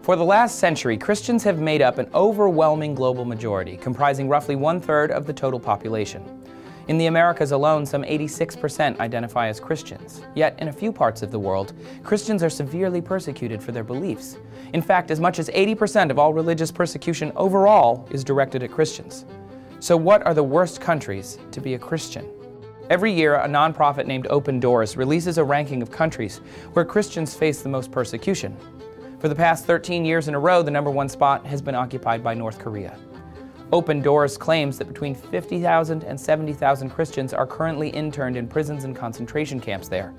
For the last century, Christians have made up an overwhelming global majority, comprising roughly 1/3 of the total population. In the Americas alone, some 86% identify as Christians. Yet, in a few parts of the world, Christians are severely persecuted for their beliefs. In fact, as much as 80% of all religious persecution overall is directed at Christians. So what are the worst countries to be a Christian? Every year, a nonprofit named Open Doors releases a ranking of countries where Christians face the most persecution. For the past 13 years in a row, the #1 spot has been occupied by North Korea. Open Doors claims that between 50,000 and 70,000 Christians are currently interned in prisons and concentration camps there.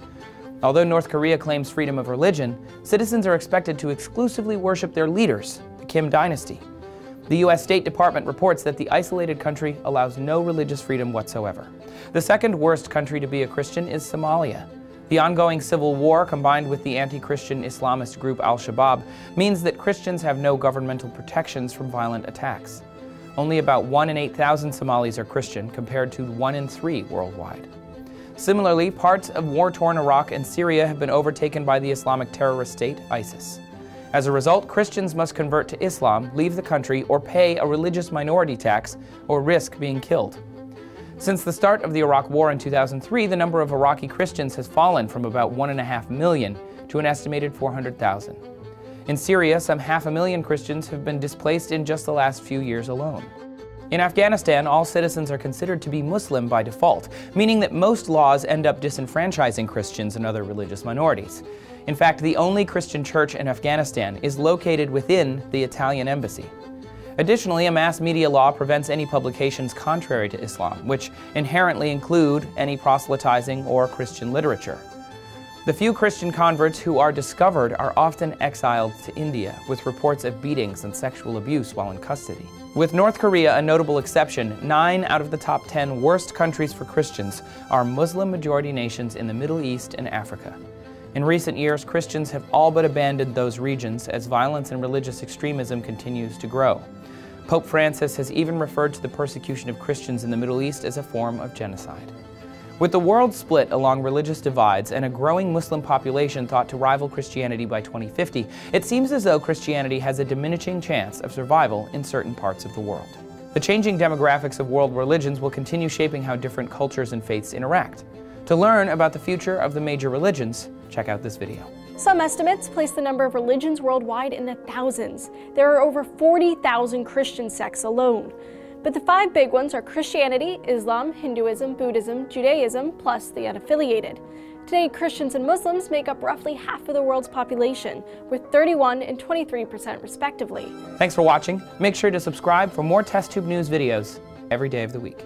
Although North Korea claims freedom of religion, citizens are expected to exclusively worship their leaders, the Kim dynasty. The U.S. State Department reports that the isolated country allows no religious freedom whatsoever. The second worst country to be a Christian is Somalia. The ongoing civil war, combined with the anti-Christian Islamist group Al-Shabaab, means that Christians have no governmental protections from violent attacks. Only about 1 in 8,000 Somalis are Christian, compared to 1 in 3 worldwide. Similarly, parts of war-torn Iraq and Syria have been overtaken by the Islamic terrorist state, ISIS. As a result, Christians must convert to Islam, leave the country, or pay a religious minority tax, or risk being killed. Since the start of the Iraq War in 2003, the number of Iraqi Christians has fallen from about 1.5 million to an estimated 400,000. In Syria, some 500,000 Christians have been displaced in just the last few years alone. In Afghanistan, all citizens are considered to be Muslim by default, meaning that most laws end up disenfranchising Christians and other religious minorities. In fact, the only Christian church in Afghanistan is located within the Italian embassy. Additionally, a mass media law prevents any publications contrary to Islam, which inherently include any proselytizing or Christian literature. The few Christian converts who are discovered are often exiled to India, with reports of beatings and sexual abuse while in custody. With North Korea a notable exception, 9 out of the top 10 worst countries for Christians are Muslim-majority nations in the Middle East and Africa. In recent years, Christians have all but abandoned those regions as violence and religious extremism continues to grow. Pope Francis has even referred to the persecution of Christians in the Middle East as a form of genocide. With the world split along religious divides and a growing Muslim population thought to rival Christianity by 2050, it seems as though Christianity has a diminishing chance of survival in certain parts of the world. The changing demographics of world religions will continue shaping how different cultures and faiths interact. To learn about the future of the major religions, check out this video. Some estimates place the number of religions worldwide in the thousands. There are over 40,000 Christian sects alone. But the 5 big ones are Christianity, Islam, Hinduism, Buddhism, Judaism, plus the unaffiliated. Today, Christians and Muslims make up roughly half of the world's population, with 31% and 23% respectively. Thanks for watching. Make sure to subscribe for more TestTube News videos every day of the week.